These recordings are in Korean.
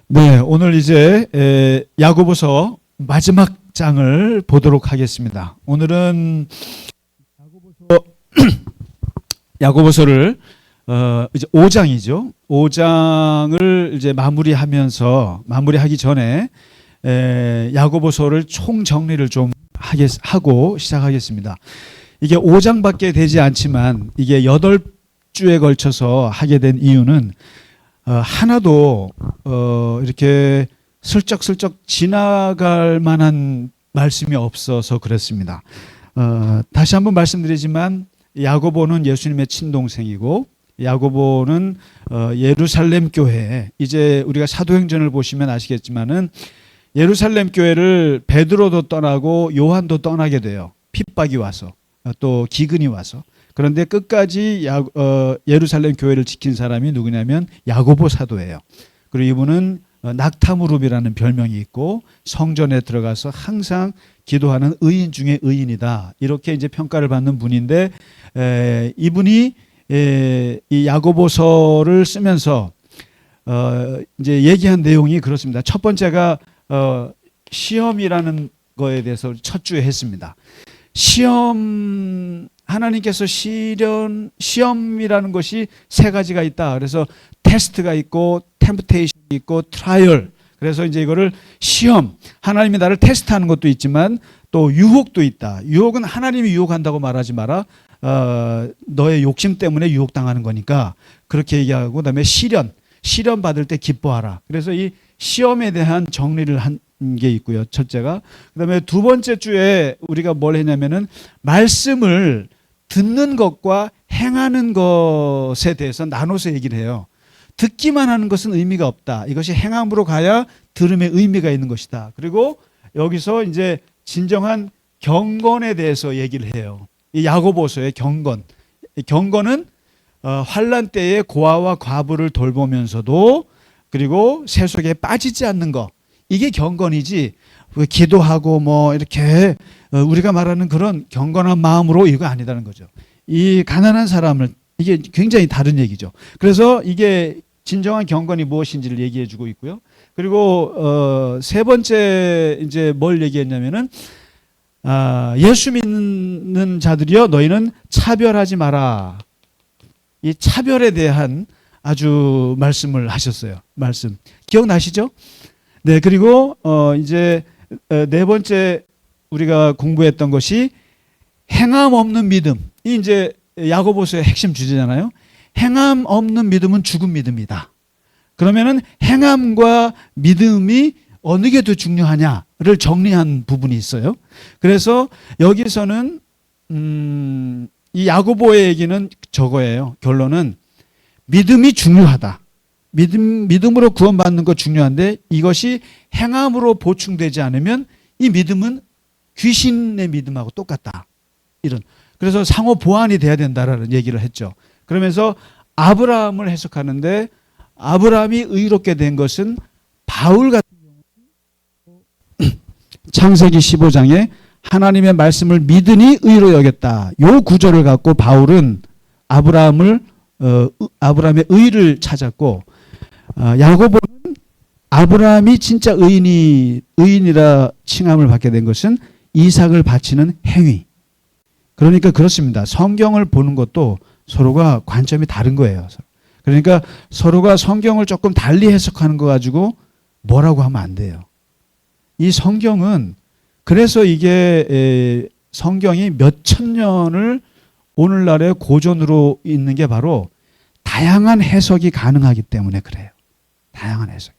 네, 오늘 이제 야고보서 마지막 장을 보도록 하겠습니다. 오늘은 야고보서를 이제 5장이죠. 5장을 이제 마무리하기 전에 야고보서를 총 정리를 좀 하고 시작하겠습니다. 이게 5장밖에 되지 않지만 이게 8주에 걸쳐서 하게 된 이유는 하나도 이렇게 슬쩍슬쩍 지나갈 만한 말씀이 없어서 그렇습니다. 다시 한번 말씀드리지만 야고보는 예수님의 친동생이고 야고보는 예루살렘 교회, 이제 우리가 사도행전을 보시면 아시겠지만은 예루살렘 교회를 베드로도 떠나고 요한도 떠나게 돼요. 핍박이 와서 또 기근이 와서. 그런데 끝까지 예루살렘 교회를 지킨 사람이 누구냐면 야고보 사도예요. 그리고 이분은 낙타무릎이라는 별명이 있고 성전에 들어가서 항상 기도하는 의인 중에 의인이다. 이렇게 이제 평가를 받는 분인데 이분이 이 야고보서를 쓰면서 이제 얘기한 내용이 그렇습니다. 첫 번째가 시험이라는 거에 대해서 첫 주에 했습니다. 하나님께서 시험이라는 것이 세 가지가 있다. 그래서 테스트가 있고 템프테이션이 있고 트라이얼. 그래서 이제 이거를 시험, 하나님이 나를 테스트하는 것도 있지만 또 유혹도 있다. 유혹은 하나님이 유혹한다고 말하지 마라. 너의 욕심 때문에 유혹당하는 거니까 그렇게 얘기하고, 그다음에 시련 받을 때 기뻐하라. 그래서 이 시험에 대한 정리를 한 게 있고요. 첫째가. 그다음에 두 번째 주에 우리가 뭘 했냐면은 말씀을 듣는 것과 행하는 것에 대해서 나눠서 얘기를 해요. 듣기만 하는 것은 의미가 없다. 이것이 행함으로 가야 들음에 의미가 있는 것이다. 그리고 여기서 이제 진정한 경건에 대해서 얘기를 해요. 이 야고보서의 경건. 경건은 환난 때에 고아와 과부를 돌보면서도 그리고 세속에 빠지지 않는 것. 이게 경건이지, 기도하고 뭐 이렇게 우리가 말하는 그런 경건한 마음으로 이거 아니다는 거죠. 이 가난한 사람을, 이게 굉장히 다른 얘기죠. 그래서 이게 진정한 경건이 무엇인지를 얘기해 주고 있고요. 그리고 세 번째 이제 뭘 얘기했냐면은 예수 믿는 자들이여 너희는 차별하지 마라. 이 차별에 대한 아주 말씀을 하셨어요. 말씀 기억나시죠? 네, 그리고 이제 네 번째 우리가 공부했던 것이 행함 없는 믿음. 이 이제 야고보서의 핵심 주제잖아요. 행함 없는 믿음은 죽은 믿음이다. 그러면은 행함과 믿음이 어느 게 더 중요하냐를 정리한 부분이 있어요. 그래서 여기서는 이 야고보의 얘기는 저거예요. 결론은 믿음이 중요하다. 믿음으로 구원받는 거 중요한데 이것이 행함으로 보충되지 않으면 이 믿음은 귀신의 믿음하고 똑같다. 그래서 상호 보완이 돼야 된다라는 얘기를 했죠. 그러면서 아브라함을 해석하는데 아브라함이 의롭게 된 것은 바울 같은 경우 창세기 15장에 하나님의 말씀을 믿으니 의로 여겼다. 요 구절을 갖고 바울은 아브라함의 의를 찾았고 야고보는 아브라함이 진짜 의인이라 칭함을 받게 된 것은 이삭을 바치는 행위. 그러니까 그렇습니다. 성경을 보는 것도 서로가 관점이 다른 거예요. 그러니까 서로가 성경을 조금 달리 해석하는 거 가지고 뭐라고 하면 안 돼요. 이 성경은 그래서 이게 성경이 몇천 년을 오늘날의 고전으로 있는 게 바로 다양한 해석이 가능하기 때문에 그래요. 다양한 해석.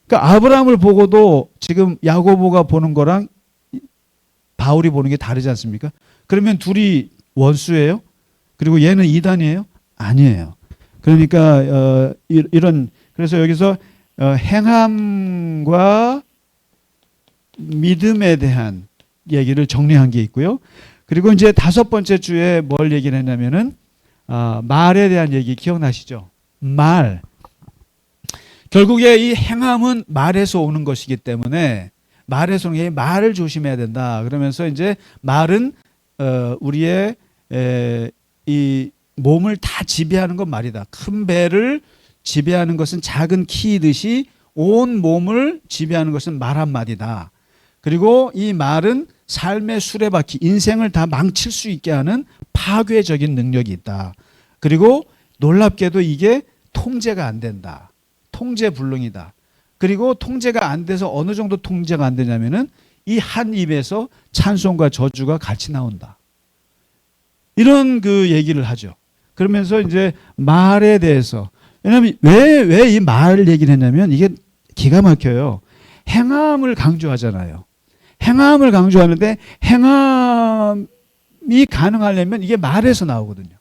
그러니까 아브라함을 보고도 지금 야고보가 보는 거랑 바울이 보는 게 다르지 않습니까? 그러면 둘이 원수예요? 그리고 얘는 이단이에요? 아니에요. 그러니까 그래서 여기서 행함과 믿음에 대한 얘기를 정리한 게 있고요. 그리고 이제 다섯 번째 주에 뭘 얘기를 했냐면은 말에 대한 얘기 기억나시죠? 말. 결국에 이 행함은 말에서 오는 것이기 때문에 말을 조심해야 된다. 그러면서 이제 말은 우리의 이 몸을 다 지배하는 건 말이다. 큰 배를 지배하는 것은 작은 키이듯이 온 몸을 지배하는 것은 말 한마디다. 그리고 이 말은 삶의 수레바퀴, 인생을 다 망칠 수 있게 하는 파괴적인 능력이 있다. 그리고 놀랍게도 이게 통제가 안 된다. 통제불능이다. 그리고 통제가 안 돼서 어느 정도 통제가 안 되냐면은 이 한 입에서 찬송과 저주가 같이 나온다. 이런 그 얘기를 하죠. 그러면서 이제 말에 대해서, 왜냐하면 왜 이 말 얘기를 했냐면 이게 기가 막혀요. 행함을 강조하잖아요. 행함을 강조하는데 행함이 가능하려면 이게 말에서 나오거든요.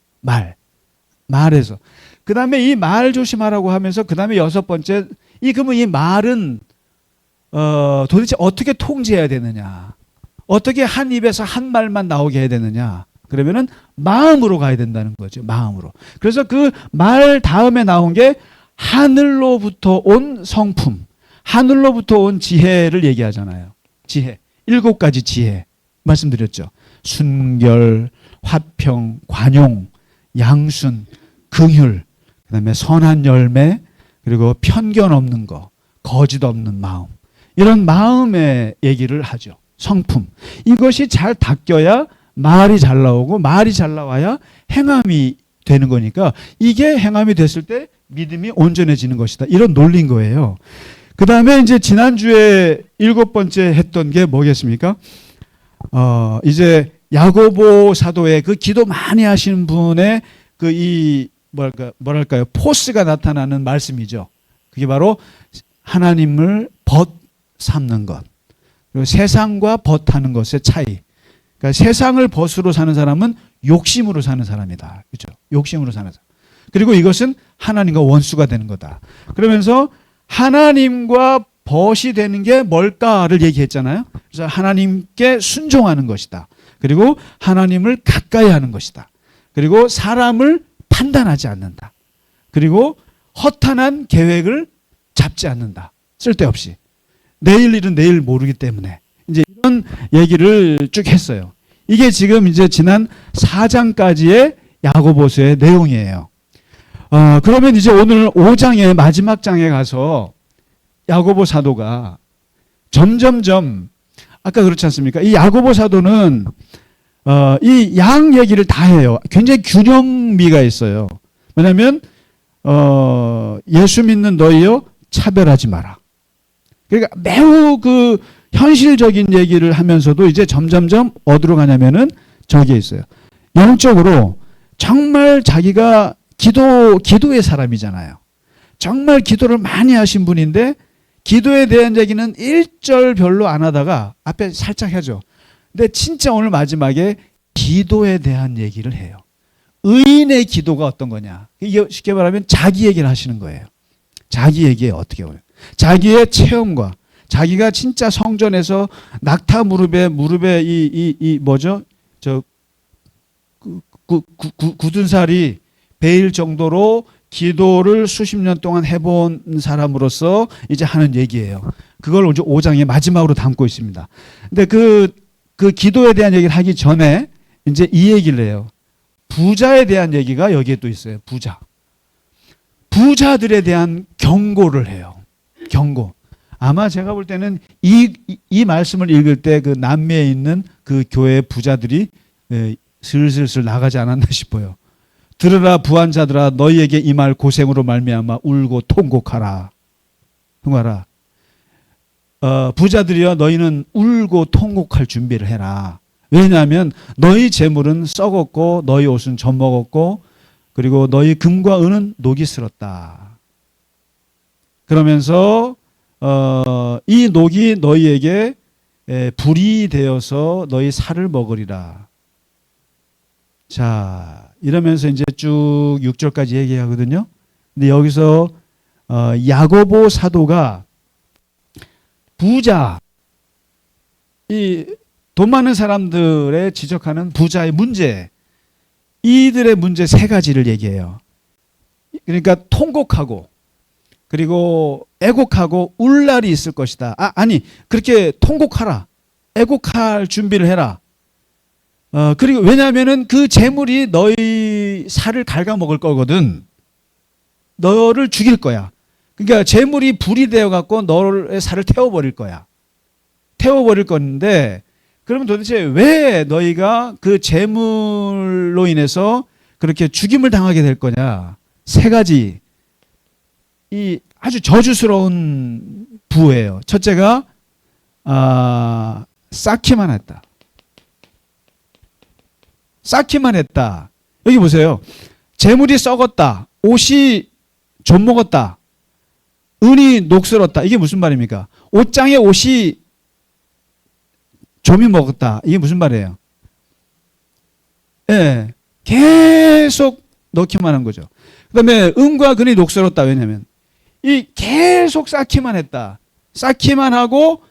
말에서. 그 다음에 이 말 조심하라고 하면서 그 다음에 6번째, 그러면 이 말은 도대체 어떻게 통제해야 되느냐? 어떻게 한 입에서 한 말만 나오게 해야 되느냐? 그러면은 마음으로 가야 된다는 거죠. 마음으로. 그래서 그 말 다음에 나온 게 하늘로부터 온 성품, 하늘로부터 온 지혜를 얘기하잖아요. 지혜. 7가지 지혜 말씀드렸죠. 순결, 화평, 관용, 양순, 긍휼, 그다음에 선한 열매, 그리고 편견 없는 거, 거짓 없는 마음. 이런 마음의 얘기를 하죠. 성품. 이것이 잘 닦여야 말이 잘 나오고, 말이 잘 나와야 행함이 되는 거니까, 이게 행함이 됐을 때 믿음이 온전해지는 것이다. 이런 논리인 거예요. 그 다음에 이제 지난주에 7번째 했던 게 뭐겠습니까? 이제 야고보 사도의 그 기도 많이 하시는 분의 뭐랄까요? 포스가 나타나는 말씀이죠. 그게 바로 하나님을 벗 삼는 것. 그리고 세상과 벗하는 것의 차이. 그러니까 세상을 벗으로 사는 사람은 욕심으로 사는 사람이다. 그렇죠? 욕심으로 사는 사람. 그리고 이것은 하나님과 원수가 되는 거다. 그러면서 하나님과 벗이 되는 게 뭘까를 얘기했잖아요. 그래서 하나님께 순종하는 것이다. 그리고 하나님을 가까이 하는 것이다. 그리고 사람을 판단하지 않는다. 그리고 허탄한 계획을 잡지 않는다. 쓸데없이. 내일 일은 내일 모르기 때문에. 이제 이런 얘기를 쭉 했어요. 이게 지금 이제 지난 4장까지의 야고보서의 내용이에요. 그러면 이제 오늘 5장의 마지막 장에 가서 야고보 사도가 점점점, 아까 그렇지 않습니까? 이 야고보 사도는 이 양 얘기를 다 해요. 굉장히 균형미가 있어요. 왜냐하면 예수 믿는 너희여 차별하지 마라. 그러니까 매우 그 현실적인 얘기를 하면서도 이제 점점점 어디로 가냐면은 저기에 있어요. 영적으로 정말 자기가 기도의 사람이잖아요. 정말 기도를 많이 하신 분인데 기도에 대한 얘기는 1절 별로 안 하다가 앞에 살짝 하죠. 근데 진짜 오늘 마지막에 기도에 대한 얘기를 해요. 의인의 기도가 어떤 거냐. 이게 쉽게 말하면 자기 얘기를 하시는 거예요. 자기 얘기에 어떻게 보면. 자기의 체험과 자기가 진짜 성전에서 낙타 무릎에 뭐죠? 굳은 살이 베일 정도로 기도를 수십 년 동안 해본 사람으로서 이제 하는 얘기예요. 그걸 이제 5장의 마지막으로 담고 있습니다. 근데 그 기도에 대한 얘기를 하기 전에 이제 이 얘기를 해요. 부자에 대한 얘기가 여기에 또 있어요. 부자들에 대한 경고를 해요. 경고. 아마 제가 볼 때는 이 말씀을 읽을 때 그 남미에 있는 그 교회 부자들이 슬슬 나가지 않았나 싶어요. 들으라 부한자들아 너희에게 이 말 고생으로 말미암아 울고 통곡하라. 통곡하라. 부자들이여 너희는 울고 통곡할 준비를 해라. 왜냐하면 너희 재물은 썩었고 너희 옷은 젖먹었고 그리고 너희 금과 은은 녹이 슬었다. 그러면서 이 녹이 너희에게 불이 되어서 너희 살을 먹으리라. 자, 이러면서 이제 쭉 6절까지 얘기하거든요. 근데 여기서 야고보 사도가 부자, 이 돈 많은 사람들의 지적하는 부자의 문제, 이들의 문제 3가지를 얘기해요. 그러니까 통곡하고 그리고 애곡하고 울 날이 있을 것이다. 아니 그렇게 통곡하라. 애곡할 준비를 해라. 그리고 왜냐하면은 그 재물이 너희 살을 갉아먹을 거거든. 너를 죽일 거야. 그러니까 재물이 불이 되어 갖고 너의 살을 태워버릴 거야. 태워버릴 건데 그러면 도대체 왜 너희가 그 재물로 인해서 그렇게 죽임을 당하게 될 거냐. 세 가지 이 아주 저주스러운 부예요. 첫째가 쌓기만 했다. 쌓기만 했다. 여기 보세요. 재물이 썩었다. 옷이 좀 먹었다. 은이 녹슬었다. 이게 무슨 말입니까? 옷장에 옷이 좀이 먹었다. 이게 무슨 말이에요? 예, 계속 넣기만 한 거죠. 그 다음에 은과 금이 녹슬었다. 왜냐면 이 계속 쌓기만 했다. 쌓기만 하고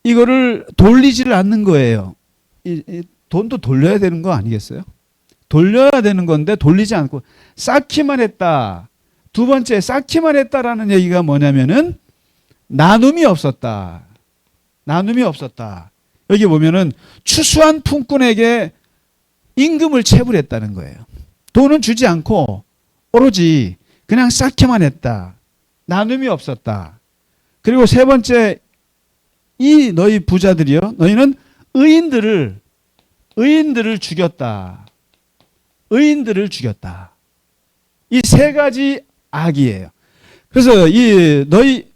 이거를 돌리지를 않는 거예요. 이 돈도 돌려야 되는 거 아니겠어요? 돌려야 되는 건데 돌리지 않고 쌓기만 했다. 두 번째, 쌓기만 했다라는 얘기가 뭐냐면은 나눔이 없었다. 나눔이 없었다. 여기 보면은 추수한 품꾼에게 임금을 체불했다는 거예요. 돈은 주지 않고 오로지 그냥 쌓기만 했다. 나눔이 없었다. 그리고 세 번째, 이 너희 부자들이요, 너희는 의인들을 죽였다. 의인들을 죽였다. 이 세 가지 악이에요. 그래서 이 너희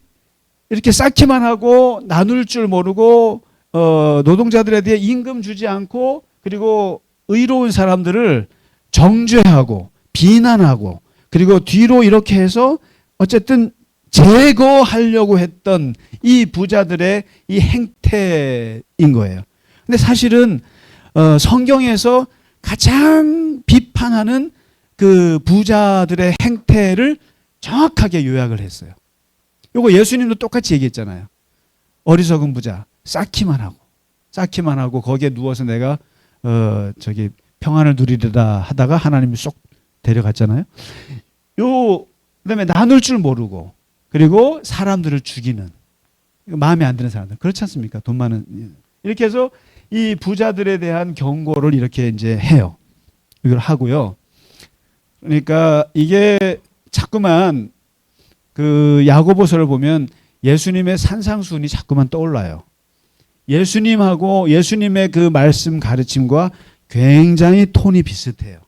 이렇게 쌓기만 하고 나눌 줄 모르고 노동자들에 대해 임금 주지 않고 그리고 의로운 사람들을 정죄하고 비난하고 그리고 뒤로 이렇게 해서 어쨌든 제거하려고 했던 이 부자들의 이 행태인 거예요. 근데 사실은 성경에서 가장 비판하는 그 부자들의 행태를 정확하게 요약을 했어요. 요거 예수님도 똑같이 얘기했잖아요. 어리석은 부자, 쌓기만 하고 거기에 누워서 내가 저기 평안을 누리려다 하다가 하나님이 쏙 데려갔잖아요. 그다음에 나눌 줄 모르고 그리고 사람들을 죽이는, 마음에 안 드는 사람들, 그렇지 않습니까? 돈 많은, 이렇게 해서 이 부자들에 대한 경고를 이렇게 이제 해요. 이걸 하고요. 그러니까 이게 자꾸만 그 야고보서를 보면 예수님의 산상수훈이 자꾸만 떠올라요. 예수님하고 예수님의 그 말씀 가르침과 굉장히 톤이 비슷해요.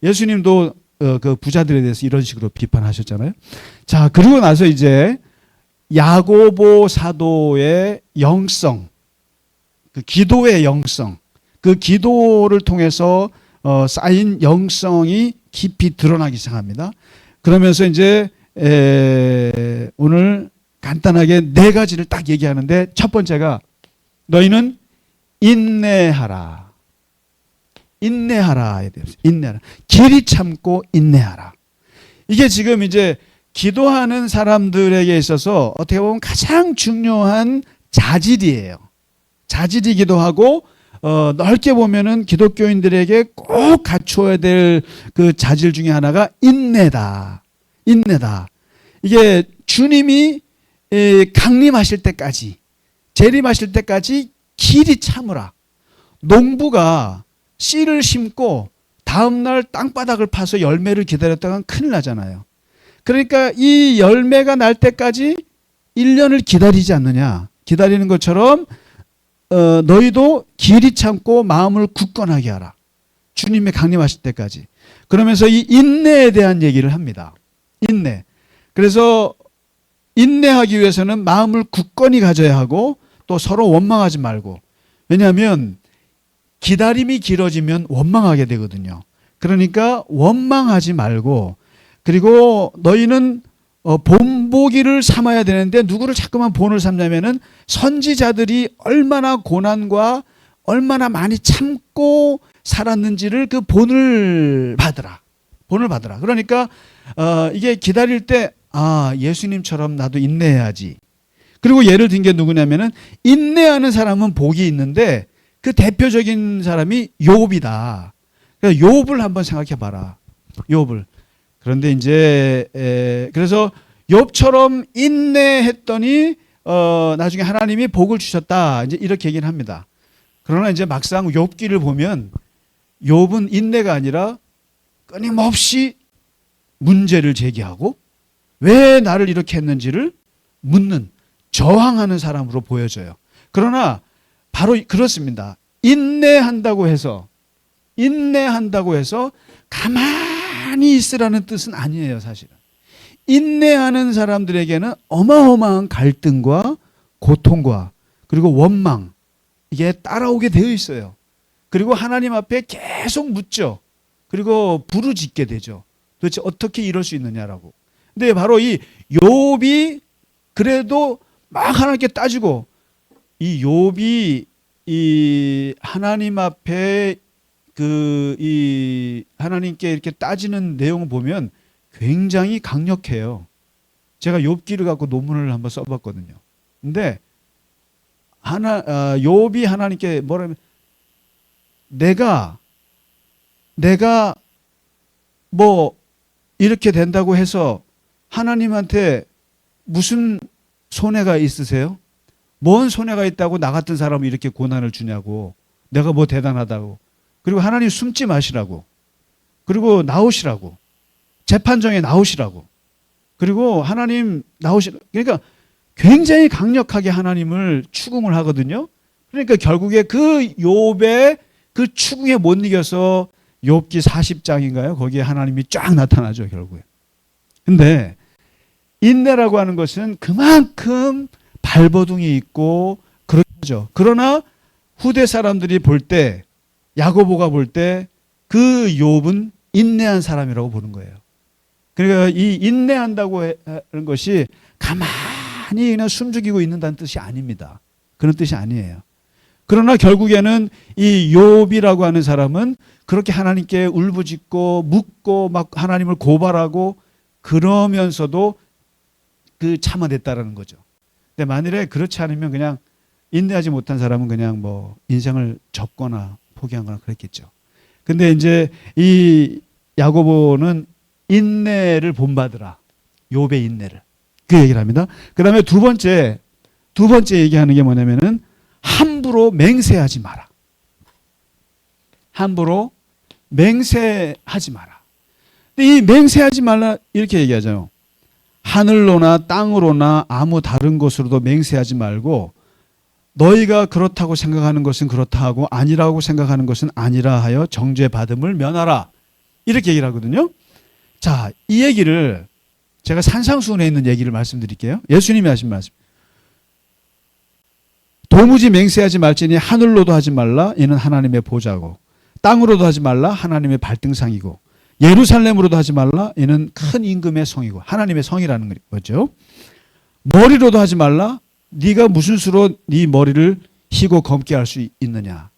예수님도 그 부자들에 대해서 이런 식으로 비판하셨잖아요. 자, 그리고 나서 이제 야고보 사도의 영성, 그 기도의 영성, 그 기도를 통해서 쌓인 영성이 깊이 드러나기 시작합니다. 그러면서 이제 오늘 간단하게 네 가지를 딱 얘기하는데, 첫 번째가 너희는 인내하라. 인내하라에 대해서 인내하라. 길이 참고 인내하라. 이게 지금 이제 기도하는 사람들에게 있어서 어떻게 보면 가장 중요한 자질이에요. 자질이기도 하고 넓게 보면은 기독교인들에게 꼭 갖춰야 될 그 자질 중에 하나가 인내다. 인내다. 이게 주님이 강림하실 때까지, 재림하실 때까지 길이 참으라. 농부가 씨를 심고 다음날 땅바닥을 파서 열매를 기다렸다간 큰일 나잖아요. 그러니까 이 열매가 날 때까지 1년을 기다리지 않느냐. 기다리는 것처럼 너희도 길이 참고 마음을 굳건하게 하라. 주님의 강림하실 때까지. 그러면서 이 인내에 대한 얘기를 합니다. 인내. 그래서 인내하기 위해서는 마음을 굳건히 가져야 하고 또 서로 원망하지 말고. 왜냐하면 기다림이 길어지면 원망하게 되거든요. 그러니까 원망하지 말고, 그리고 너희는 본보기를 삼아야 되는데 누구를 자꾸만 본을 삼냐면은 선지자들이 얼마나 고난과 얼마나 많이 참고 살았는지를 그 본을 받으라. 본을 받으라. 그러니까 이게 기다릴 때 예수님처럼 나도 인내해야지. 그리고 예를 든 게 누구냐면은 인내하는 사람은 복이 있는데 그 대표적인 사람이 욥이다. 그러니까 욥을 한번 생각해 봐라. 욥을. 그런데 이제 그래서 욥처럼 인내했더니 나중에 하나님이 복을 주셨다. 이제 이렇게 얘기를 합니다. 그러나 이제 막상 욥기를 보면 욥은 인내가 아니라 끊임없이 문제를 제기하고, 왜 나를 이렇게 했는지를 묻는, 저항하는 사람으로 보여져요. 그러나 바로 그렇습니다. 인내한다고 해서 가만히 있으라는 뜻은 아니에요, 사실은. 인내하는 사람들에게는 어마어마한 갈등과 고통과 그리고 원망, 이게 따라오게 되어 있어요. 그리고 하나님 앞에 계속 묻죠. 그리고 부르짖게 되죠. 도대체 어떻게 이럴 수 있느냐라고. 근데 바로 이 욥이 그래도 막 하나님께 따지고, 이 욥이 이 하나님 앞에 이 하나님께 이렇게 따지는 내용을 보면 굉장히 강력해요. 제가 욥기를 갖고 논문을 한번 써봤거든요. 근데 욥이 하나님께 뭐라면, 내가 뭐 이렇게 된다고 해서 하나님한테 무슨 손해가 있으세요? 뭔 손해가 있다고 나 같은 사람을 이렇게 고난을 주냐고. 내가 뭐 대단하다고. 그리고 하나님 숨지 마시라고. 그리고 나오시라고. 재판정에 나오시라고. 그리고 하나님 나오시라고. 그러니까 굉장히 강력하게 하나님을 추궁을 하거든요. 그러니까 결국에 그 욥의 그 추궁에 못 이겨서 욥기 40장인가요? 거기에 하나님이 쫙 나타나죠, 결국에. 근데 인내라고 하는 것은 그만큼 발버둥이 있고 그렇죠. 그러나 후대 사람들이 볼 때, 야고보가 볼 때 그 욥은 인내한 사람이라고 보는 거예요. 그러니까 이 인내한다고 하는 것이 가만히 그냥 숨죽이고 있는다는 뜻이 아닙니다. 그런 뜻이 아니에요. 그러나 결국에는 이 욥이라고 하는 사람은 그렇게 하나님께 울부짖고 묻고 막 하나님을 고발하고 그러면서도 그 참아냈다라는 거죠. 근데 만일에 그렇지 않으면 그냥 인내하지 못한 사람은 그냥 뭐 인생을 접거나 포기한 거나 그랬겠죠. 근데 이제 이 야고보는 인내를 본받으라. 욥의 인내를. 그 얘기를 합니다. 그 다음에 두 번째 얘기하는 게 뭐냐면은 함부로 맹세하지 마라. 함부로 맹세하지 마라. 근데 이 맹세하지 말라 이렇게 얘기하죠. 하늘로나 땅으로나 아무 다른 곳으로도 맹세하지 말고 너희가 그렇다고 생각하는 것은 그렇다 하고 아니라고 생각하는 것은 아니라 하여 정죄받음을 면하라. 이렇게 얘기를 하거든요. 자, 이 얘기를 제가 산상수훈에 있는 얘기를 말씀드릴게요. 예수님이 하신 말씀. 도무지 맹세하지 말지니 하늘로도 하지 말라. 이는 하나님의 보좌고 땅으로도 하지 말라. 하나님의 발등상이고 예루살렘으로도 하지 말라. 이는 큰 임금의 성이고 하나님의 성이라는 거죠. 머리로도 하지 말라. 네가 무슨 수로 네 머리를 희고 검게 할 수 있느냐.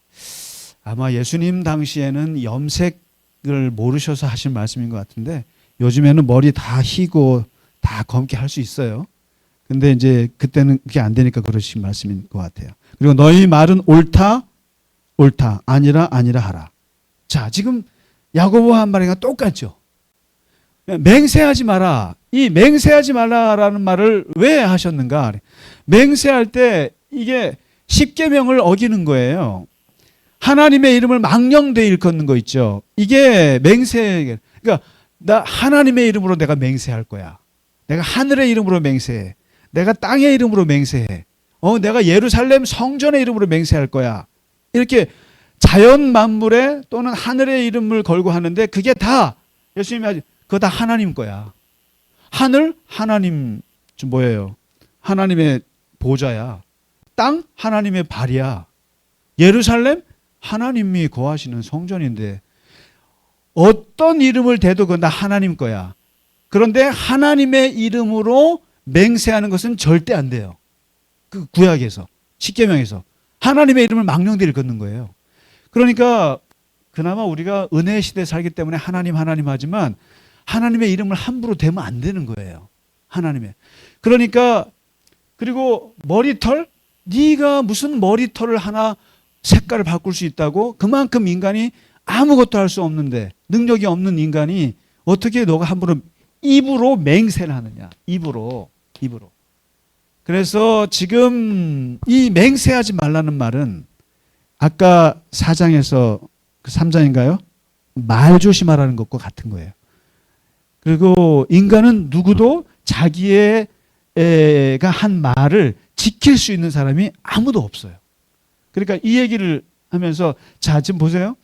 아마 예수님 당시에는 염색을 모르셔서 하신 말씀인 것 같은데 요즘에는 머리 다 희고 다 검게 할 수 있어요. 근데 이제 그때는 그게 안 되니까 그러신 말씀인 것 같아요. 그리고 너희 말은 옳다 아니라 하라. 자, 지금 야고보와 한 말이랑 똑같죠. 맹세하지 마라. 이 맹세하지 말라라는 말을 왜 하셨는가? 맹세할 때 이게 십계명을 어기는 거예요. 하나님의 이름을 망령되이 일컫는 거 있죠. 이게 맹세. 그러니까 나 하나님의 이름으로 내가 맹세할 거야. 내가 하늘의 이름으로 맹세해. 내가 땅의 이름으로 맹세해. 내가 예루살렘 성전의 이름으로 맹세할 거야. 이렇게 자연 만물에 또는 하늘의 이름을 걸고 하는데 그게 다 예수님이 그거 다 하나님 거야. 하늘 하나님 뭐예요? 하나님의 보좌야. 땅 하나님의 발이야. 예루살렘 하나님이 거하시는 성전인데 어떤 이름을 대도 그건 다 하나님 거야. 그런데 하나님의 이름으로 맹세하는 것은 절대 안 돼요. 그 구약에서 십계명에서 하나님의 이름을 망령되이 걷는 거예요. 그러니까 그나마 우리가 은혜의 시대에 살기 때문에 하나님 하지만 하나님의 이름을 함부로 대면 안 되는 거예요. 하나님의. 그러니까 그리고 머리털? 네가 무슨 머리털을 하나 색깔을 바꿀 수 있다고? 그만큼 인간이 아무것도 할 수 없는데 능력이 없는 인간이 어떻게 너가 함부로 입으로 맹세를 하느냐. 입으로. 그래서 지금 이 맹세하지 말라는 말은 아까 4장에서 그 3장인가요? 말 조심하라는 것과 같은 거예요. 그리고 인간은 누구도 자기의 가 한 말을 지킬 수 있는 사람이 아무도 없어요. 그러니까 이 얘기를 하면서 자 지금 보세요.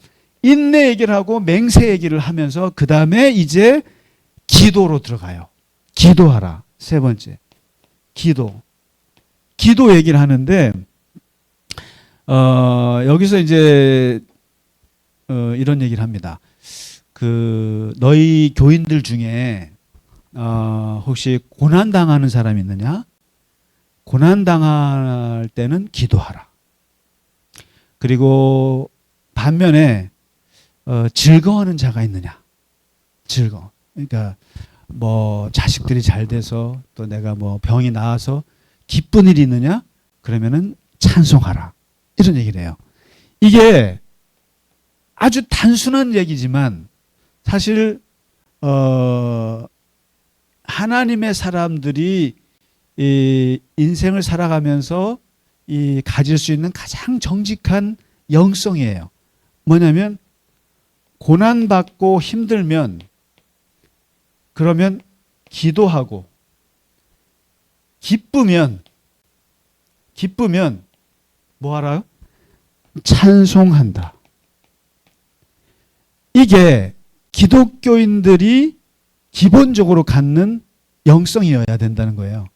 인내 얘기를 하고 맹세 얘기를 하면서 그 다음에 이제 기도로 들어가요. 기도하라. 세 번째 기도 얘기를 하는데 여기서 이제 이런 얘기를 합니다. 그 너희 교인들 중에 혹시 고난 당하는 사람이 있느냐? 고난 당할 때는 기도하라. 그리고 반면에 즐거워하는 자가 있느냐? 즐거워. 그러니까 뭐 자식들이 잘 돼서 또 내가 뭐 병이 나아서 기쁜 일이 있느냐? 그러면은 찬송하라. 이런 얘기를 해요. 이게 아주 단순한 얘기지만 사실 하나님의 사람들이 이 인생을 살아가면서 이 가질 수 있는 가장 정직한 영성이에요. 뭐냐면 고난받고 힘들면 그러면 기도하고 기쁘면 뭐 하라요? 찬송한다. 이게 기독교인들이 기본적으로 갖는 영성이어야 된다는 거예요.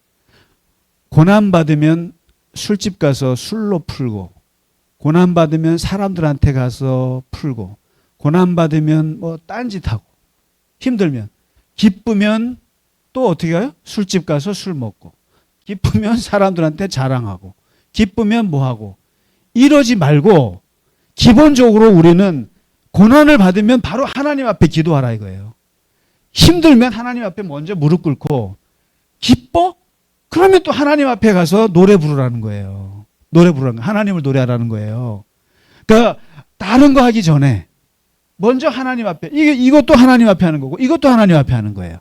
고난받으면 술집 가서 술로 풀고, 고난받으면 사람들한테 가서 풀고, 고난받으면 뭐 딴짓하고, 힘들면, 기쁘면 또 어떻게 가요? 술집 가서 술 먹고, 기쁘면 사람들한테 자랑하고, 기쁘면 뭐 하고, 이러지 말고 기본적으로 우리는 고난을 받으면 바로 하나님 앞에 기도하라 이거예요. 힘들면 하나님 앞에 먼저 무릎 꿇고, 기뻐? 그러면 또 하나님 앞에 가서 노래 부르라는 거예요. 노래 부르라는 거예요. 하나님을 노래하라는 거예요. 그러니까 다른 거 하기 전에 먼저 하나님 앞에, 이것도 하나님 앞에 하는 거고 이것도 하나님 앞에 하는 거예요.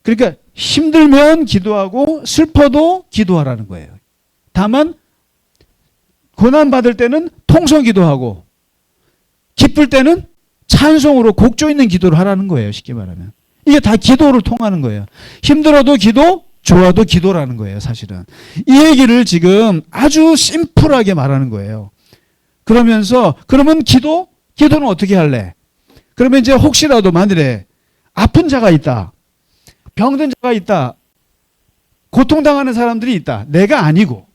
그러니까 힘들면 기도하고 슬퍼도 기도하라는 거예요. 다만 고난받을 때는 통성 기도하고 기쁠 때는 찬송으로 곡조 있는 기도를 하라는 거예요. 쉽게 말하면. 이게 다 기도를 통하는 거예요. 힘들어도 기도, 좋아도 기도라는 거예요. 사실은. 이 얘기를 지금 아주 심플하게 말하는 거예요. 그러면서 그러면 기도는 어떻게 할래? 그러면 이제 혹시라도 만일에 아픈 자가 있다. 병든 자가 있다. 고통당하는 사람들이 있다. 내가 아니고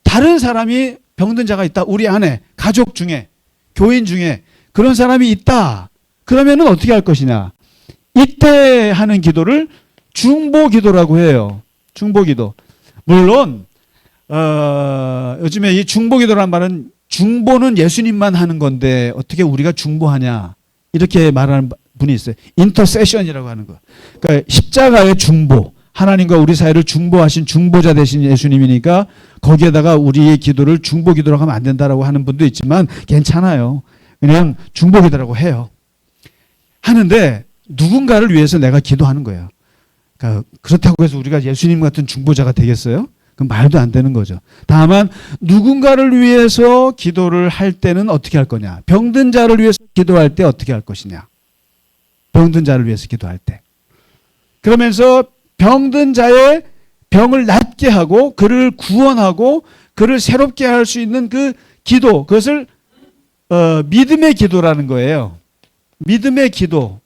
다른 사람이 병든 자가 있다. 우리 안에 가족 중에 교인 중에 그런 사람이 있다. 그러면은 어떻게 할 것이냐? 이때 하는 기도를 중보기도라고 해요. 중보기도. 물론 요즘에 이 중보기도란 말은 중보는 예수님만 하는 건데 어떻게 우리가 중보하냐 이렇게 말하는 분이 있어요. 인터세션이라고 하는 거. 그러니까 십자가의 중보. 하나님과 우리 사이를 중보하신 중보자 되신 예수님이니까 거기에다가 우리의 기도를 중보기도라고 하면 안 된다라고 하는 분도 있지만 괜찮아요. 그냥 중보기도라고 해요. 하는데 누군가를 위해서 내가 기도하는 거예요. 그러니까 그렇다고 해서 우리가 예수님 같은 중보자가 되겠어요? 그럼 말도 안 되는 거죠. 다만 누군가를 위해서 기도를 할 때는 어떻게 할 거냐? 병든 자를 위해서 기도할 때 어떻게 할 것이냐? 병든 자를 위해서 기도할 때. 그러면서 병든 자의 병을 낫게 하고 그를 구원하고 그를 새롭게 할 수 있는 그 기도, 그것을 믿음의 기도라는 거예요. 믿음의 기도.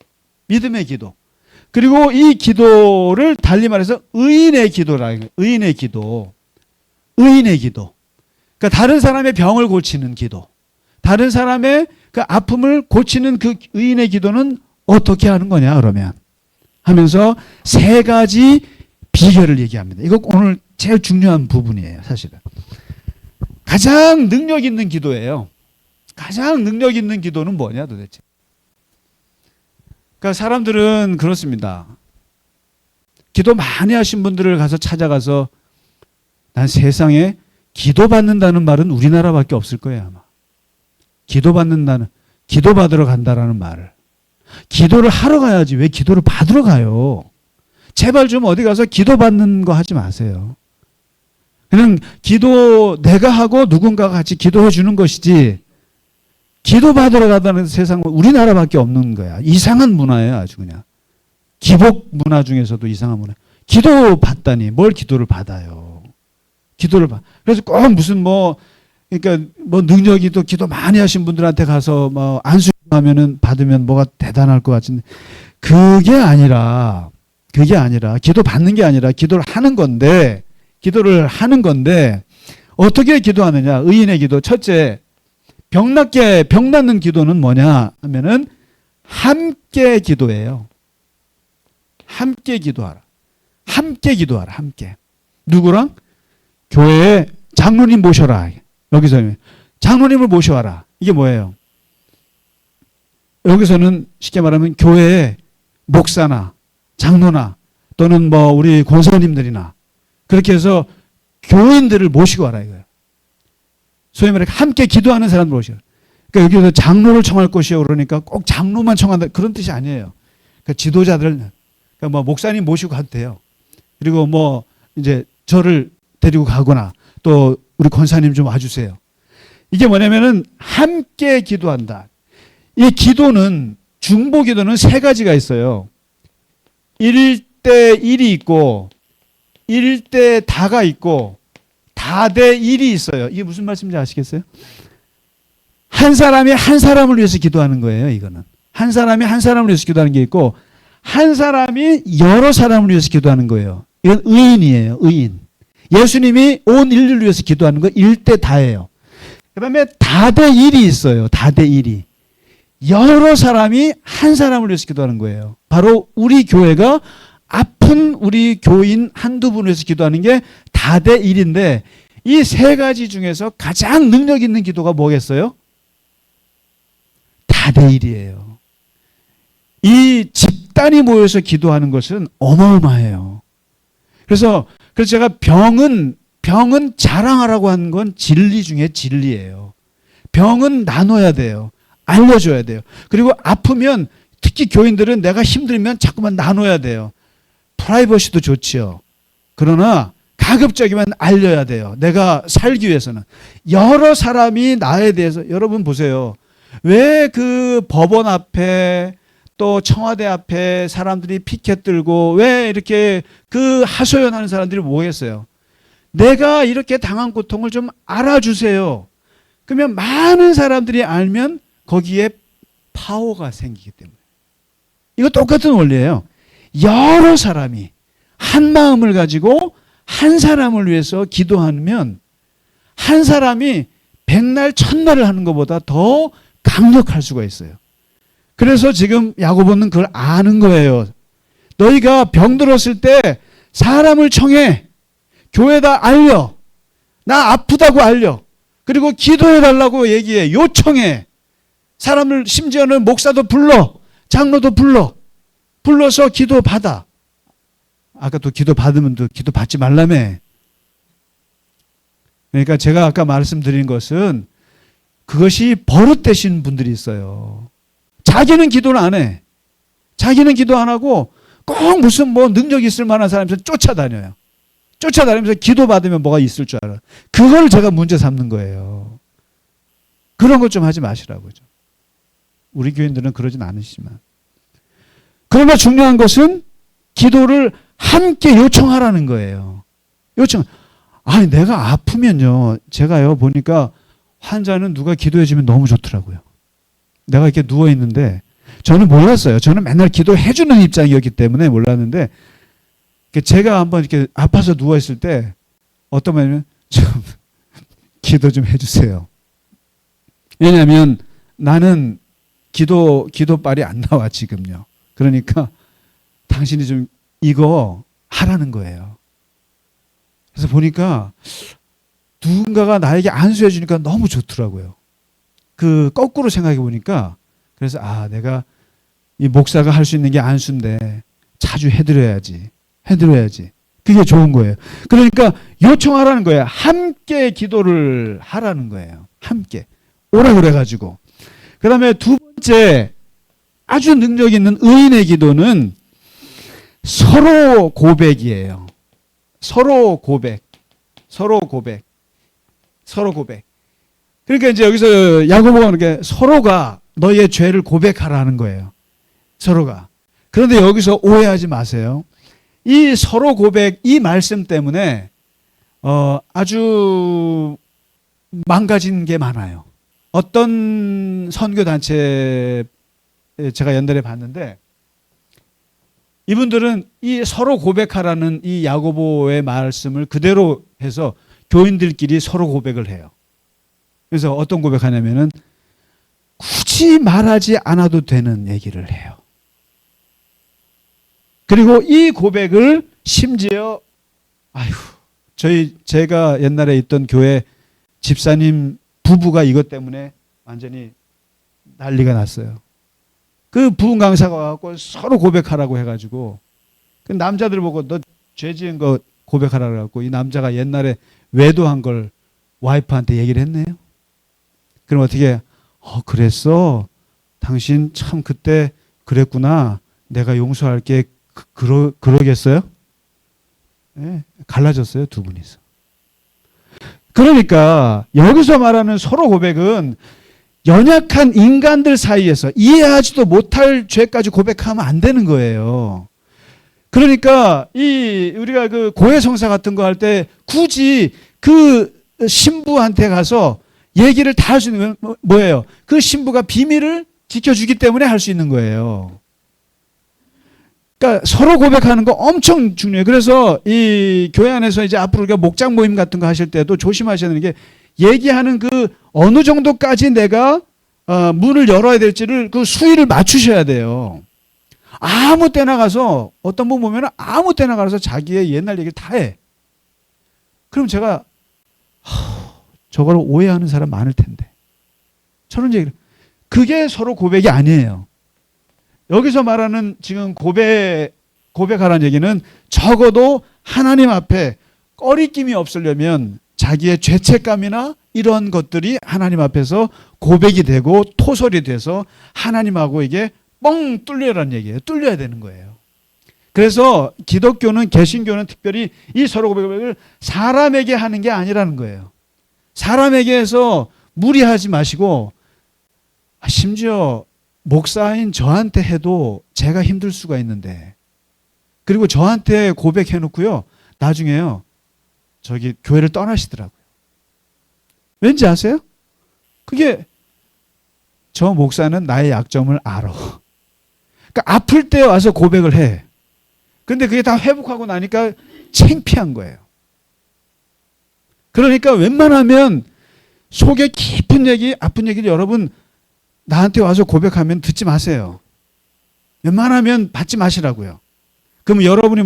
그리고 이 기도를 달리 말해서 의인의 기도라는 거예요. 의인의 기도. 그러니까 다른 사람의 병을 고치는 기도. 다른 사람의 그 아픔을 고치는 그 의인의 기도는 어떻게 하는 거냐 그러면 하면서 세 가지 비결을 얘기합니다. 이거 오늘 제일 중요한 부분이에요. 사실은. 가장 능력 있는 기도예요. 가장 능력 있는 기도는 뭐냐 도대체. 그러니까 사람들은 그렇습니다. 기도 많이 하신 분들을 가서 찾아가서 난 세상에 기도받는다는 말은 우리나라밖에 없을 거예요. 아마. 기도받으러 간다라는 말을. 기도를 하러 가야지 왜 기도를 받으러 가요? 제발 좀 어디 가서 기도받는 거 하지 마세요. 그냥 기도 내가 하고 누군가가 같이 기도해 주는 것이지 기도받으러 가다는 세상은 우리나라밖에 없는 거야. 이상한 문화예요. 아주 그냥. 기복 문화 중에서도 이상한 문화. 기도 받다니 뭘 기도를 받아요. 기도를 받. 그래서 꼭 무슨 그러니까 능력이 또 기도 많이 하신 분들한테 가서 안수하면은 받으면 뭐가 대단할 것 같은데 그게 아니라 기도 받는 게 아니라 기도를 하는 건데 어떻게 기도하느냐? 의인의 기도. 첫째, 병 낫는 기도는 뭐냐 하면은 함께 기도예요. 함께 기도하라. 함께. 누구랑? 교회에 장로님 모셔라. 여기서 장로님을 모셔와라. 이게 뭐예요? 여기서는 쉽게 말하면 교회에 목사나 장로나 또는 우리 권사님들이나 그렇게 해서 교인들을 모시고 와라 이거예요. 소위 말해 함께 기도하는 사람들 모시고. 그러니까 여기서 장로를 청할 것이요 그러니까 꼭 장로만 청한다 그런 뜻이 아니에요. 그러니까 지도자들, 그러니까 목사님 모시고 가도 돼요. 그리고 이제 저를 데리고 가거나 또 우리 권사님 좀 와주세요. 이게 뭐냐면은 함께 기도한다. 이 기도는 중보 기도는 세 가지가 있어요. 1대1이 있고 1대 다가 있고 다대 1이 있어요. 이게 무슨 말씀인지 아시겠어요? 한 사람이 한 사람을 위해서 기도하는 거예요. 이거는 한 사람이 한 사람을 위해서 기도하는 게 있고 한 사람이 여러 사람을 위해서 기도하는 거예요. 이건 의인이에요. 의인. 예수님이 온 인류를 위해서 기도하는 거 1대 다예요. 그 다음에 다대 1이 있어요. 다대 1이. 여러 사람이 한 사람을 위해서 기도하는 거예요. 바로 우리 교회가 아픈 우리 교인 한두 분을 위해서 기도하는 게 다대 1인데 이 세 가지 중에서 가장 능력 있는 기도가 뭐겠어요? 다대 1이에요. 이 집단이 모여서 기도하는 것은 어마어마해요. 그래서 제가 병은 자랑하라고 하는 건 진리 중에 진리예요. 병은 나눠야 돼요. 알려줘야 돼요. 그리고 아프면 특히 교인들은 내가 힘들면 자꾸만 나눠야 돼요. 프라이버시도 좋지요. 그러나 가급적이면 알려야 돼요. 내가 살기 위해서는. 여러 사람이 나에 대해서 여러분 보세요. 왜 그 법원 앞에 또 청와대 앞에 사람들이 피켓 들고 왜 이렇게 그 하소연하는 사람들이 뭐겠어요? 내가 이렇게 당한 고통을 좀 알아주세요. 그러면 많은 사람들이 알면 거기에 파워가 생기기 때문에. 이거 똑같은 원리예요. 여러 사람이 한 마음을 가지고 한 사람을 위해서 기도하면 한 사람이 백날 천날을 하는 것보다 더 강력할 수가 있어요. 그래서 지금 야고보는 그걸 아는 거예요. 너희가 병들었을 때 사람을 청해. 교회에다 알려. 나 아프다고 알려. 그리고 기도해달라고 얘기해. 요청해. 사람을 심지어는 목사도 불러. 장로도 불러. 불러서 기도 받아. 아까 또 기도 받으면 또 기도 받지 말라며. 그러니까 제가 아까 말씀드린 것은 그것이 버릇되신 분들이 있어요. 자기는 기도를 안 해. 자기는 기도 안 하고 꼭 무슨 능력이 있을 만한 사람한테 쫓아다녀요. 쫓아다니면서 기도 받으면 뭐가 있을 줄 알아. 그걸 제가 문제 삼는 거예요. 그런 것 좀 하지 마시라고요. 우리 교인들은 그러진 않으시지만. 그러나 중요한 것은 기도를 함께 요청하라는 거예요. 아니 내가 아프면요. 제가요 보니까 환자는 누가 기도해 주면 너무 좋더라고요. 내가 이렇게 누워 있는데 저는 몰랐어요. 저는 맨날 기도해 주는 입장이었기 때문에 몰랐는데 제가 한번 이렇게 아파서 누워 있을 때 어떤 말이면 좀 기도 좀 해주세요. 왜냐하면 나는 기도빨이 안 나와 지금요. 그러니까 당신이 좀 이거 하라는 거예요. 그래서 보니까 누군가가 나에게 안수해 주니까 너무 좋더라고요. 그 거꾸로 생각해 보니까 그래서 내가 이 목사가 할 수 있는 게 안수인데 자주 해드려야지. 그게 좋은 거예요. 그러니까 요청하라는 거예요. 함께 기도를 하라는 거예요. 함께. 오라 그래가지고. 그 다음에 두 번째 아주 능력 있는 의인의 기도는 서로 고백이에요. 서로 고백. 그러니까 이제 여기서 야고보가 이렇게 서로가 너의 죄를 고백하라는 거예요. 서로가. 그런데 여기서 오해하지 마세요. 이 서로 고백, 이 말씀 때문에 아주 망가진 게 많아요. 어떤 선교단체 제가 연달에 봤는데 이분들은 이 서로 고백하라는 이 야고보의 말씀을 그대로 해서 교인들끼리 서로 고백을 해요. 그래서 어떤 고백하냐면은 굳이 말하지 않아도 되는 얘기를 해요. 그리고 이 고백을 심지어 제가 옛날에 있던 교회 집사님 부부가 이것 때문에 완전히 난리가 났어요. 그 부흥 강사가 와갖고 서로 고백하라고 해가지고 그 남자들 보고 너 죄 지은 거 고백하라고 해갖고 이 남자가 옛날에 외도한 걸 와이프한테 얘기를 했네요. 그럼 어떻게 그랬어? 당신 참 그때 그랬구나. 내가 용서할게. 그러겠어요? 네, 갈라졌어요, 두 분이서. 그러니까 여기서 말하는 서로 고백은 연약한 인간들 사이에서 이해하지도 못할 죄까지 고백하면 안 되는 거예요. 그러니까 우리가 그 고해성사 같은 거 할 때 굳이 그 신부한테 가서 얘기를 다 할 수 있는 건 뭐예요? 그 신부가 비밀을 지켜주기 때문에 할 수 있는 거예요. 그러니까 서로 고백하는 거 엄청 중요해요. 그래서 이 교회 안에서 이제 앞으로 우리가 목장 모임 같은 거 하실 때도 조심하셔야 되는 게 얘기하는 그 어느 정도까지 내가 문을 열어야 될지를 그 수위를 맞추셔야 돼요. 아무 때나 가서 어떤 분 보면 아무 때나 가서 자기의 옛날 얘기를 다 해. 그럼 제가 저걸 오해하는 사람 많을 텐데. 저런 얘기를. 그게 서로 고백이 아니에요. 여기서 말하는 지금 고백하라는 얘기는 적어도 하나님 앞에 꺼리낌이 없으려면 자기의 죄책감이나 이런 것들이 하나님 앞에서 고백이 되고 토설이 돼서 하나님하고 이게 뻥 뚫려라는 얘기예요. 뚫려야 되는 거예요. 그래서 기독교는, 개신교는 특별히 이 서로 고백을 사람에게 하는 게 아니라는 거예요. 사람에게 해서 무리하지 마시고 심지어 목사인 저한테 해도 제가 힘들 수가 있는데, 그리고 저한테 고백해 놓고요 나중에요 저기 교회를 떠나시더라고요. 왠지 아세요? 그게 저 목사는 나의 약점을 알아. 그러니까 아플 때 와서 고백을 해. 근데 그게 다 회복하고 나니까 창피한 거예요. 그러니까 웬만하면 속에 깊은 얘기, 아픈 얘기를 여러분 나한테 와서 고백하면 듣지 마세요. 웬만하면 받지 마시라고요. 그럼 여러분이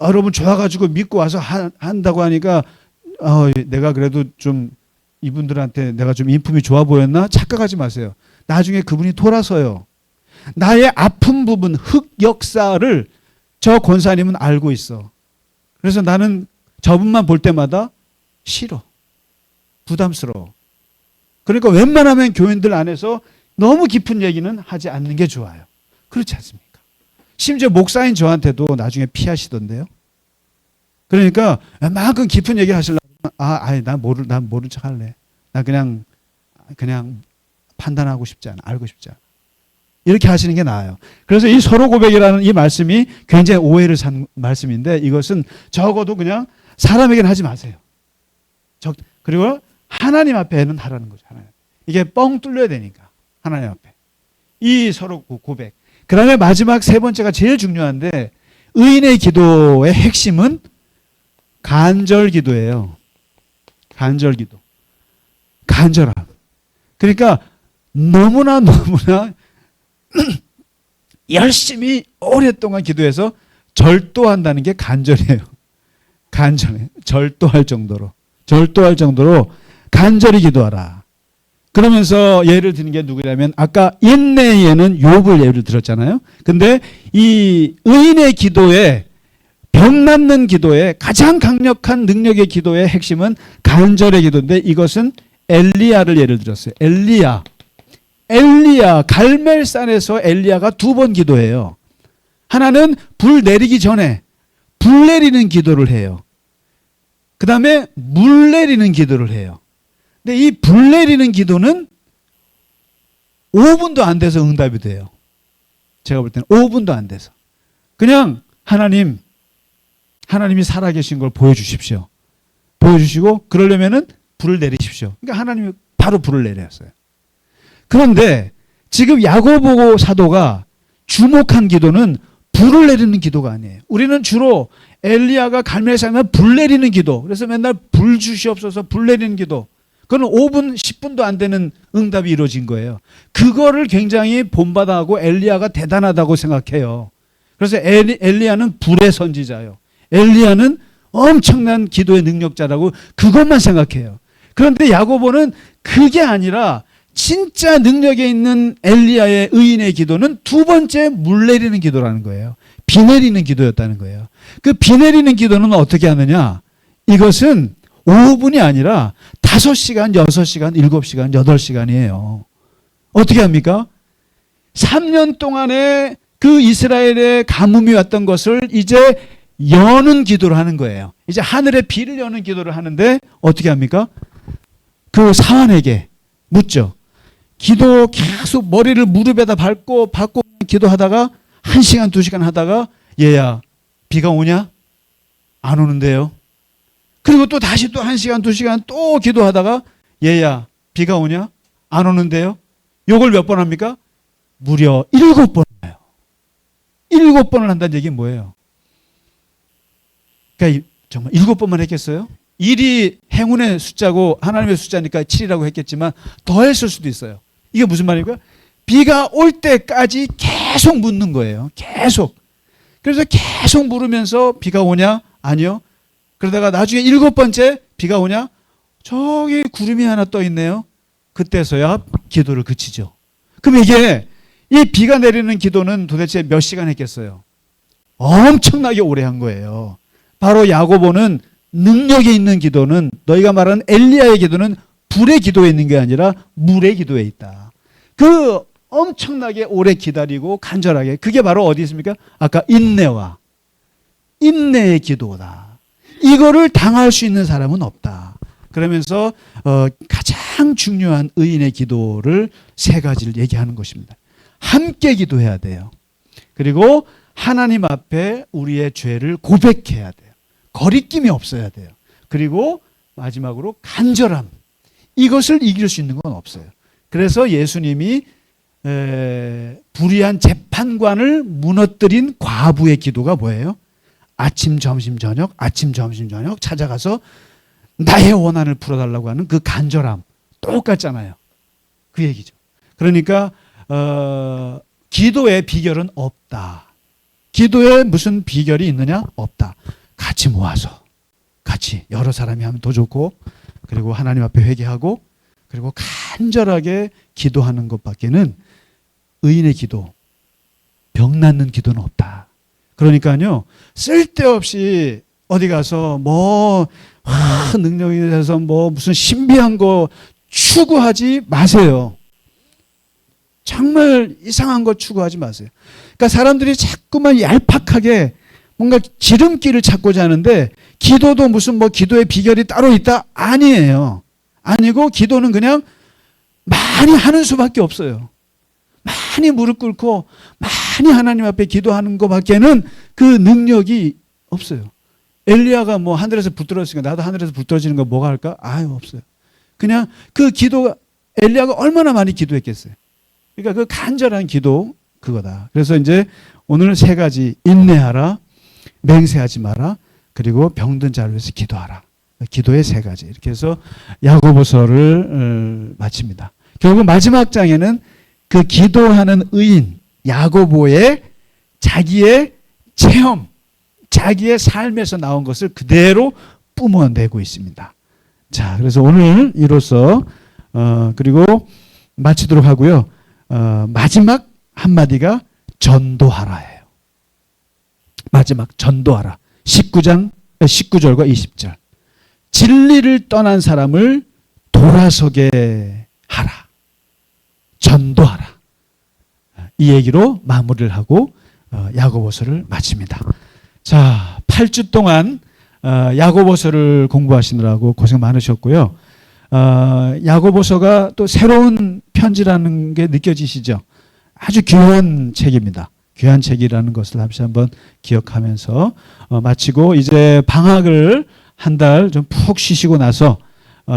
여러분 좋아가지고 믿고 와서 한다고 하니까 내가 그래도 좀 이분들한테 내가 좀 인품이 좋아 보였나? 착각하지 마세요. 나중에 그분이 돌아서요. 나의 아픈 부분, 흑역사를 저 권사님은 알고 있어. 그래서 나는 저분만 볼 때마다 싫어. 부담스러워. 그러니까 웬만하면 교인들 안에서 너무 깊은 얘기는 하지 않는 게 좋아요. 그렇지 않습니까? 심지어 목사인 저한테도 나중에 피하시던데요. 그러니까 웬만큼 깊은 얘기 하시려면 난 모른 척 할래. 나 그냥 판단하고 싶지 않아. 알고 싶지 않아. 이렇게 하시는 게 나아요. 그래서 이 서로 고백이라는 이 말씀이 굉장히 오해를 산 말씀인데 이것은 적어도 그냥 사람에게는 하지 마세요. 그리고 하나님 앞에는 하라는 거죠. 하나님. 이게 뻥 뚫려야 되니까. 하나님 앞에. 이 서로 고백. 그 다음에 마지막 세 번째가 제일 중요한데 의인의 기도의 핵심은 간절 기도예요. 간절 기도. 간절함. 그러니까 너무나 열심히 오랫동안 기도해서 절도한다는 게 간절이에요. 간절해. 절도할 정도로 간절히 기도하라. 그러면서 예를 드는 게 누구냐면 아까 인내에는 욥을 예를 들었잖아요. 근데 이 의인의 기도에 병 낫는 기도에 가장 강력한 능력의 기도의 핵심은 간절의 기도인데 이것은 엘리야를 예를 들었어요. 엘리야 갈멜산에서 엘리야가 2번 기도해요. 하나는 불 내리기 전에 불 내리는 기도를 해요. 그 다음에 물 내리는 기도를 해요. 근데 이 불 내리는 기도는 5분도 안 돼서 응답이 돼요. 제가 볼 때는 5분도 안 돼서. 그냥 하나님이 살아계신 걸 보여주십시오. 보여주시고 그러려면은 불을 내리십시오. 그러니까 하나님이 바로 불을 내렸어요. 그런데 지금 야고보 사도가 주목한 기도는 불을 내리는 기도가 아니에요. 우리는 주로 엘리야가 갈멜에서 하면 불 내리는 기도. 그래서 맨날 불 주시옵소서 불 내리는 기도. 그건 5분, 10분도 안 되는 응답이 이루어진 거예요. 그거를 굉장히 본받아하고 엘리야가 대단하다고 생각해요. 그래서 엘리야는 불의 선지자예요. 엘리야는 엄청난 기도의 능력자라고 그것만 생각해요. 그런데 야고보는 그게 아니라 진짜 능력에 있는 엘리야의 의인의 기도는 두 번째 물 내리는 기도라는 거예요. 비 내리는 기도였다는 거예요. 그 비 내리는 기도는 어떻게 하느냐? 이것은 5분이 아니라 5시간, 6시간, 7시간, 8시간이에요. 어떻게 합니까? 3년 동안에 그 이스라엘의 가뭄이 왔던 것을 이제 여는 기도를 하는 거예요. 이제 하늘의 비를 여는 기도를 하는데 어떻게 합니까? 그 사환에게 묻죠. 기도 계속 머리를 무릎에다 밟고 기도하다가 1시간, 2시간 하다가 얘야 비가 오냐? 안 오는데요. 그리고 또 다시 또 1시간, 2시간 또 기도하다가 얘야 비가 오냐? 안 오는데요. 요걸 몇 번 합니까? 무려 7번 해요. 7번을 한다는 얘기는 뭐예요? 그러니까 정말 7번만 했겠어요? 1이 행운의 숫자고 하나님의 숫자니까 7이라고 했겠지만 더 했을 수도 있어요. 이게 무슨 말입니까? 비가 올 때까지 계속 묻는 거예요. 계속. 그래서 계속 물으면서 비가 오냐? 아니요. 그러다가 나중에 7번째 비가 오냐? 저기 구름이 하나 떠 있네요. 그때서야 기도를 그치죠. 그럼 이게 이 비가 내리는 기도는 도대체 몇 시간 했겠어요? 엄청나게 오래 한 거예요. 바로 야고보는 능력에 있는 기도는 너희가 말하는 엘리야의 기도는 불의 기도에 있는 게 아니라 물의 기도에 있다. 그 엄청나게 오래 기다리고 간절하게 그게 바로 어디 있습니까? 아까 인내의 기도다. 이거를 당할 수 있는 사람은 없다. 그러면서 가장 중요한 의인의 기도를 3가지를 얘기하는 것입니다. 함께 기도해야 돼요. 그리고 하나님 앞에 우리의 죄를 고백해야 돼요. 거리낌이 없어야 돼요. 그리고 마지막으로 간절함. 이것을 이길 수 있는 건 없어요. 그래서 예수님이 불의한 재판관을 무너뜨린 과부의 기도가 뭐예요? 아침, 점심, 저녁 찾아가서 나의 원한을 풀어달라고 하는 그 간절함. 똑같잖아요. 그 얘기죠. 그러니까 기도의 비결은 없다. 기도에 무슨 비결이 있느냐? 없다. 같이 모아서 같이 여러 사람이 하면 더 좋고 그리고 하나님 앞에 회개하고 그리고 간절하게 기도하는 것밖에는 의인의 기도, 병 낫는 기도는 없다. 그러니까요, 쓸데없이 어디 가서 능력이 돼서 무슨 신비한 거 추구하지 마세요. 정말 이상한 거 추구하지 마세요. 그러니까 사람들이 자꾸만 얄팍하게 뭔가 지름길을 찾고자 하는데 기도도 무슨 기도의 비결이 따로 있다? 아니에요. 아니고 기도는 그냥 많이 하는 수밖에 없어요. 많이 무릎 꿇고 많이 하나님 앞에 기도하는 것밖에는 그 능력이 없어요. 엘리야가 하늘에서 불 떨어지니까 나도 하늘에서 불 떨어지는 거 뭐가 할까? 없어요. 그냥 그 기도가 엘리야가 얼마나 많이 기도했겠어요. 그러니까 그 간절한 기도 그거다. 그래서 이제 오늘 3가지 인내하라, 맹세하지 마라, 그리고 병든 자를 위해서 기도하라. 기도의 3가지. 이렇게 해서 야고보서를 마칩니다. 결국 마지막 장에는 그 기도하는 의인 야고보의 자기의 체험, 자기의 삶에서 나온 것을 그대로 뿜어내고 있습니다. 자, 그래서 오늘 이로써 그리고 마치도록 하고요. 마지막 한마디가 전도하라예요. 마지막 전도하라. 19절과 20절. 진리를 떠난 사람을 돌아서게 하라. 전도하라. 이 얘기로 마무리를 하고 야고보서를 마칩니다. 자, 8주 동안 야고보서를 공부하시느라고 고생 많으셨고요. 야고보서가 또 새로운 편지라는 게 느껴지시죠? 아주 귀한 책입니다. 귀한 책이라는 것을 다시 한번 기억하면서 마치고 이제 방학을 한 달 좀 푹 쉬시고 나서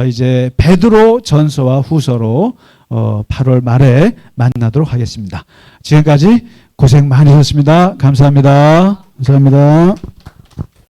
이제 베드로 전서와 후서로 8월 말에 만나도록 하겠습니다. 지금까지 고생 많으셨습니다. 감사합니다. 감사합니다.